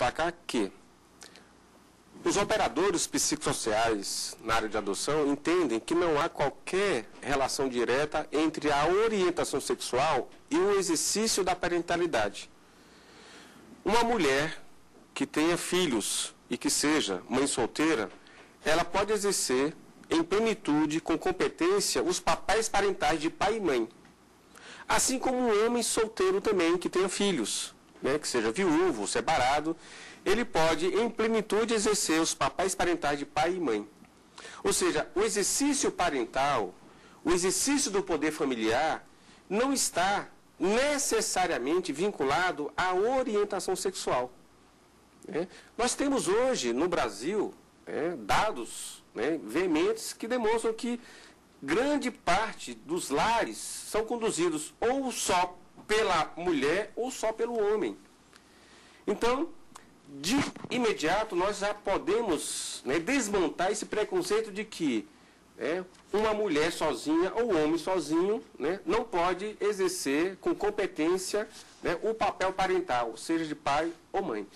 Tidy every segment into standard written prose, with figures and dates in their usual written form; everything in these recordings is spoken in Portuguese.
destacar que os operadores psicossociais na área de adoção entendem que não há qualquer relação direta entre a orientação sexual e o exercício da parentalidade. Uma mulher que tenha filhos e que seja mãe solteira, ela pode exercer em plenitude, com competência, os papéis parentais de pai e mãe. Assim como um homem solteiro também que tenha filhos, né, que seja viúvo, separado, ele pode, em plenitude, exercer os papéis parentais de pai e mãe. Ou seja, o exercício parental, o exercício do poder familiar, não está necessariamente vinculado à orientação sexual. Nós temos hoje, no Brasil, dados veementes que demonstram que grande parte dos lares são conduzidos ou só pela mulher ou só pelo homem. Então, de imediato, nós já podemos desmontar esse preconceito de que uma mulher sozinha ou um homem sozinho não pode exercer com competência o papel parental, seja de pai ou mãe.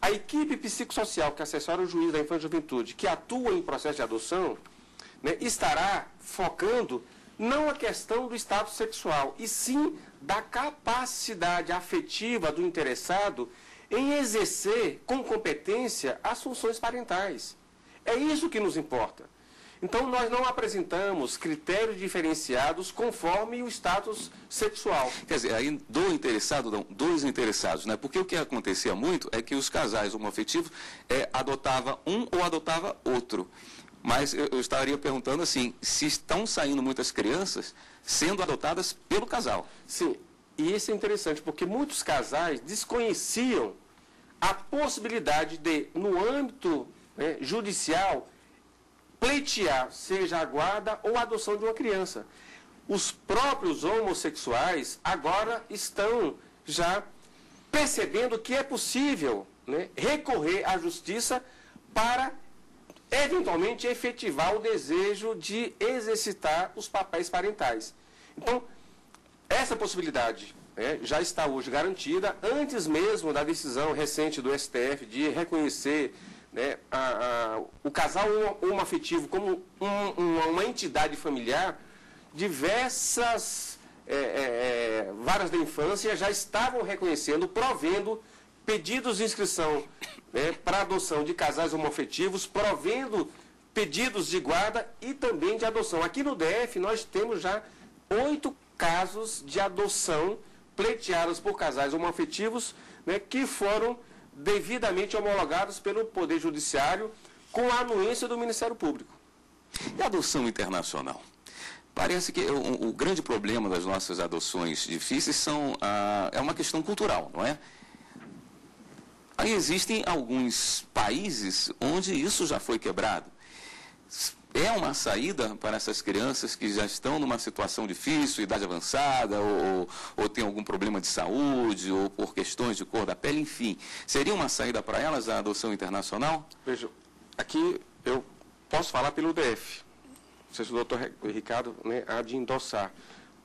A equipe psicossocial que assessora o juiz da infância e juventude, que atua em processo de adoção, estará focando não a questão do status sexual, e sim da capacidade afetiva do interessado em exercer com competência as funções parentais. É isso que nos importa. Então, nós não apresentamos critérios diferenciados conforme o status sexual. Quer dizer, aí dois interessados, né? Porque o que acontecia muito é que os casais homoafetivos adotavam um ou adotava outro. Mas eu estaria perguntando assim, se estão saindo muitas crianças sendo adotadas pelo casal. Sim, e isso é interessante, porque muitos casais desconheciam a possibilidade de, no âmbito judicial, pleitear, seja a guarda ou a adoção de uma criança. Os próprios homossexuais agora estão já percebendo que é possível recorrer à justiça para eventualmente efetivar o desejo de exercitar os papéis parentais. Então, essa possibilidade já está hoje garantida, antes mesmo da decisão recente do STF de reconhecer o casal homoafetivo como uma entidade familiar. Diversas varas da infância já estavam reconhecendo, provendo pedidos de inscrição para adoção de casais homoafetivos, provendo pedidos de guarda e também de adoção. Aqui no DF nós temos já 8 casos de adoção pleiteados por casais homoafetivos que foram devidamente homologados pelo Poder Judiciário com a anuência do Ministério Público. E a adoção internacional? Parece que o grande problema das nossas adoções difíceis é uma questão cultural, não é? Aí existem alguns países onde isso já foi quebrado. É uma saída para essas crianças que já estão numa situação difícil, idade avançada, ou tem algum problema de saúde, ou por questões de cor da pele, enfim. Seria uma saída para elas a adoção internacional? Veja, aqui eu posso falar pelo DF. Não sei se o doutor Ricardo há de endossar.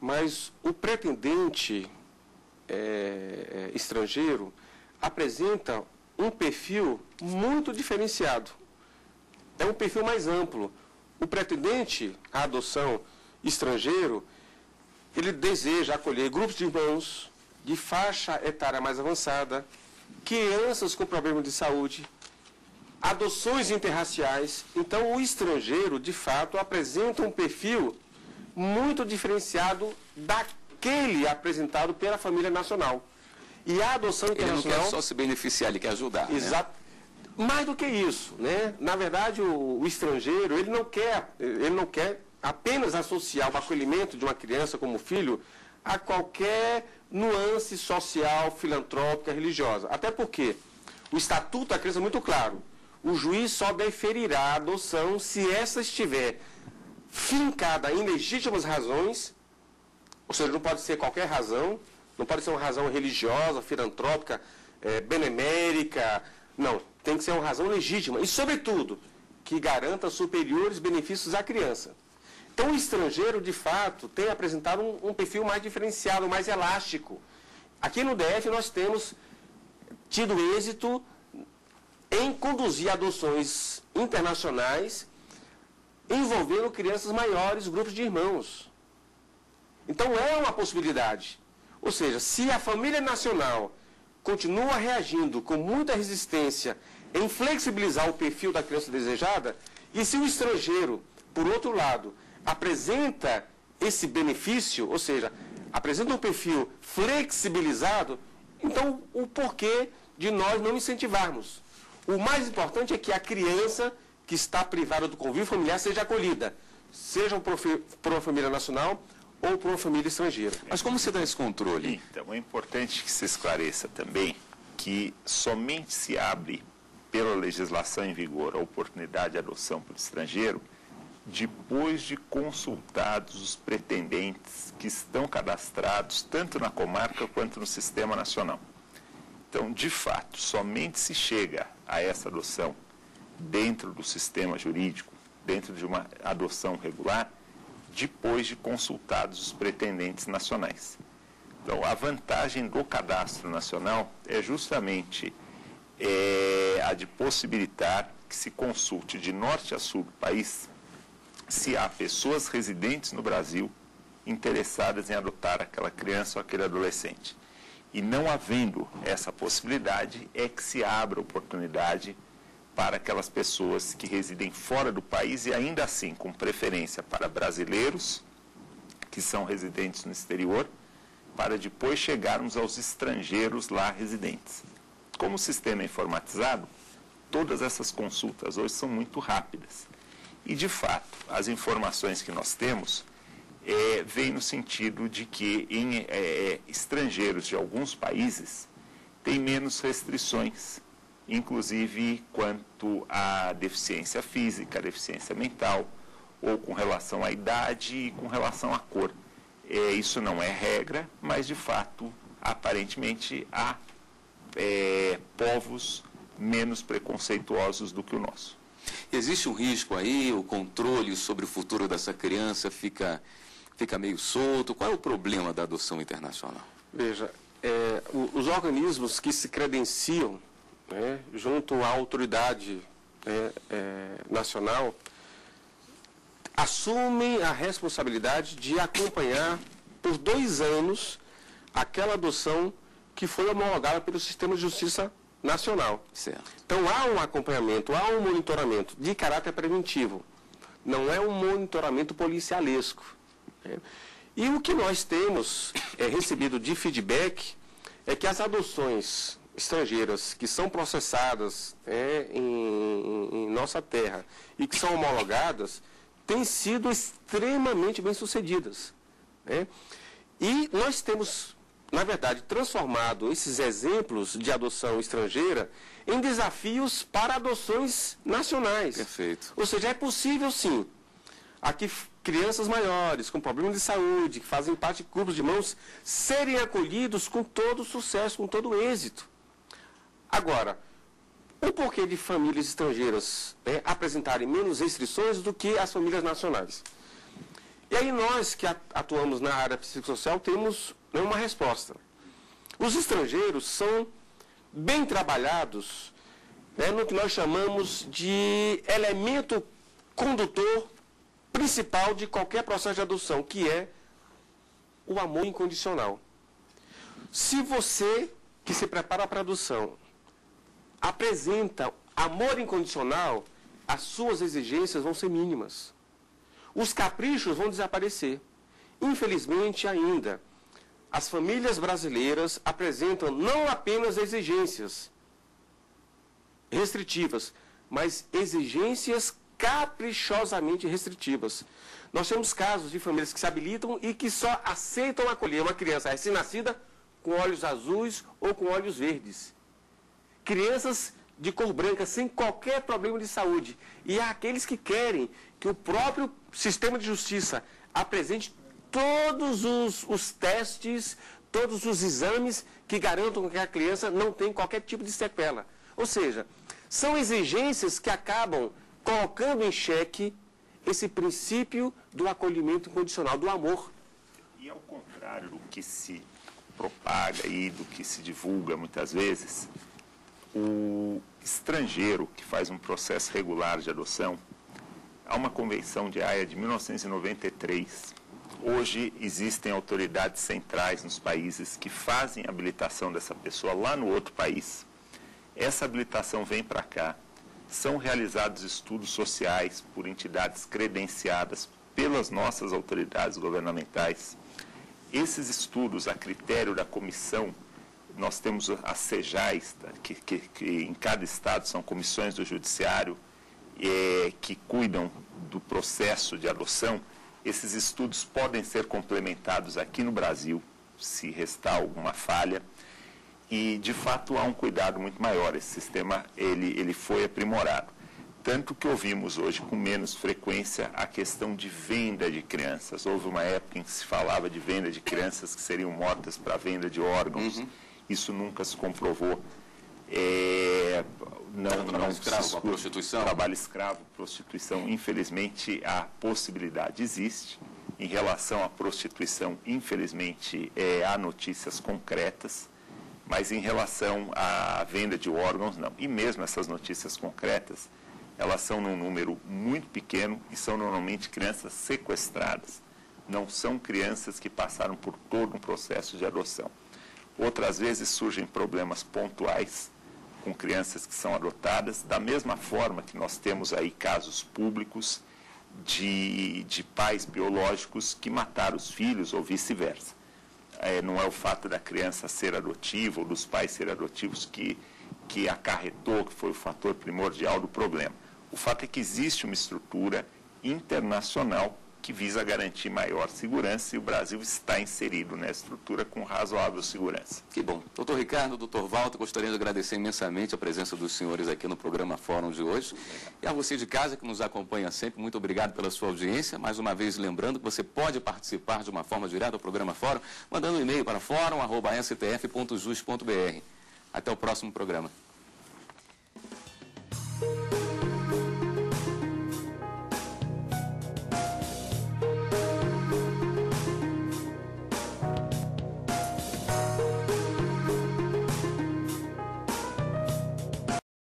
Mas o pretendente estrangeiro apresenta um perfil muito diferenciado. É um perfil mais amplo. O pretendente à adoção estrangeiro, ele deseja acolher grupos de irmãos de faixa etária mais avançada, crianças com problemas de saúde, adoções interraciais. Então, o estrangeiro, de fato, apresenta um perfil muito diferenciado daquele apresentado pela família nacional. E a adoção internacional... Ele não quer só se beneficiar, ele quer ajudar. Exato. Mais do que isso, Na verdade, o estrangeiro, ele não quer apenas associar o acolhimento de uma criança como filho a qualquer nuance social, filantrópica, religiosa. Até porque o Estatuto da Criança é muito claro. O juiz só deferirá a adoção se essa estiver fincada em legítimas razões, ou seja, não pode ser qualquer razão, não pode ser uma razão religiosa, filantrópica, benemérica, não. Tem que ser uma razão legítima e, sobretudo, que garanta superiores benefícios à criança. Então, o estrangeiro, de fato, tem apresentado um perfil mais diferenciado, mais elástico. Aqui no DF nós temos tido êxito em conduzir adoções internacionais envolvendo crianças maiores, grupos de irmãos. Então é uma possibilidade. Ou seja, se a família nacional continua reagindo com muita resistência em flexibilizar o perfil da criança desejada, e se o estrangeiro, por outro lado, apresenta esse benefício, ou seja, apresenta um perfil flexibilizado, então o porquê de nós não incentivarmos? O mais importante é que a criança que está privada do convívio familiar seja acolhida, seja por uma família nacional ou por uma família estrangeira. Mas como se dá esse controle? Então, é importante que se esclareça também que somente se abre, pela legislação em vigor, a oportunidade de adoção por estrangeiro depois de consultados os pretendentes que estão cadastrados tanto na comarca quanto no Sistema Nacional. Então, de fato, somente se chega a essa adoção dentro do sistema jurídico, dentro de uma adoção regular, depois de consultados os pretendentes nacionais. Então, a vantagem do cadastro nacional é justamente a de possibilitar que se consulte de norte a sul do país se há pessoas residentes no Brasil interessadas em adotar aquela criança ou aquele adolescente. E não havendo essa possibilidade, é que se abre a oportunidade para aquelas pessoas que residem fora do país e ainda assim com preferência para brasileiros que são residentes no exterior, para depois chegarmos aos estrangeiros lá residentes. Como o sistema é informatizado, todas essas consultas hoje são muito rápidas. E, de fato, as informações que nós temos vêm no sentido de que em estrangeiros de alguns países têm menos restrições, inclusive quanto à deficiência física, deficiência mental, ou com relação à idade e com relação à cor. Isso não é regra, mas, de fato, aparentemente há povos menos preconceituosos do que o nosso. Existe um risco aí, o controle sobre o futuro dessa criança fica meio solto? Qual é o problema da adoção internacional? Veja, os organismos que se credenciam junto à autoridade nacional assumem a responsabilidade de acompanhar por 2 anos aquela adoção que foi homologada pelo Sistema de Justiça Nacional. Certo. Então há um acompanhamento, há um monitoramento de caráter preventivo. Não é um monitoramento policialesco. E o que nós temos recebido de feedback é que as adoções estrangeiras que são processadas em nossa terra e que são homologadas têm sido extremamente bem-sucedidas. E nós temos, na verdade, transformado esses exemplos de adoção estrangeira em desafios para adoções nacionais. Perfeito. Ou seja, é possível, sim, aqui crianças maiores, com problemas de saúde, que fazem parte de grupos de irmãos, serem acolhidos com todo sucesso, com todo êxito. Agora, o porquê de famílias estrangeiras apresentarem menos restrições do que as famílias nacionais? E aí nós que atuamos na área psicossocial temos uma resposta. Os estrangeiros são bem trabalhados no que nós chamamos de elemento condutor principal de qualquer processo de adoção, que é o amor incondicional. Se você, que se prepara para a adoção, apresenta amor incondicional, as suas exigências vão ser mínimas. Os caprichos vão desaparecer. Infelizmente, ainda, as famílias brasileiras apresentam não apenas exigências restritivas, mas exigências caprichosamente restritivas. Nós temos casos de famílias que se habilitam e que só aceitam acolher uma criança recém-nascida com olhos azuis ou com olhos verdes. Crianças de cor branca, sem qualquer problema de saúde. E há aqueles que querem que o próprio sistema de justiça apresente todos os testes, todos os exames que garantam que a criança não tem qualquer tipo de sequela. Ou seja, são exigências que acabam colocando em xeque esse princípio do acolhimento incondicional, do amor. E ao contrário do que se propaga e do que se divulga muitas vezes, estrangeiro que faz um processo regular de adoção, há uma Convenção de Haia de 1993. Hoje existem autoridades centrais nos países que fazem a habilitação dessa pessoa lá no outro país. Essa habilitação vem para cá. São realizados estudos sociais por entidades credenciadas pelas nossas autoridades governamentais. Esses estudos, a critério da comissão, nós temos as CEJAIs, que em cada estado são comissões do judiciário, que cuidam do processo de adoção. Esses estudos podem ser complementados aqui no Brasil, se restar alguma falha, e de fato há um cuidado muito maior. Esse sistema ele foi aprimorado. Tanto que ouvimos hoje com menos frequência a questão de venda de crianças. Houve uma época em que se falava de venda de crianças que seriam mortas para venda de órgãos. Isso nunca se comprovou. Trabalho escravo, a prostituição. Trabalho escravo, prostituição, infelizmente a possibilidade existe. Em relação à prostituição, infelizmente há notícias concretas, mas em relação à venda de órgãos, não. E mesmo essas notícias concretas, elas são num número muito pequeno e são normalmente crianças sequestradas. Não são crianças que passaram por todo um processo de adoção. Outras vezes surgem problemas pontuais com crianças que são adotadas, da mesma forma que nós temos aí casos públicos de pais biológicos que mataram os filhos ou vice-versa. Não é o fato da criança ser adotiva ou dos pais serem adotivos que acarretou, que foi o fator primordial do problema. O fato é que existe uma estrutura internacional que visa garantir maior segurança e o Brasil está inserido nessa estrutura com razoável segurança. Que bom. Doutor Ricardo, doutor Walter, gostaria de agradecer imensamente a presença dos senhores aqui no programa Fórum de hoje. E a você de casa que nos acompanha sempre, muito obrigado pela sua audiência. Mais uma vez lembrando que você pode participar de uma forma direta do programa Fórum, mandando um e-mail para fórum@stf.jus.br. Até o próximo programa.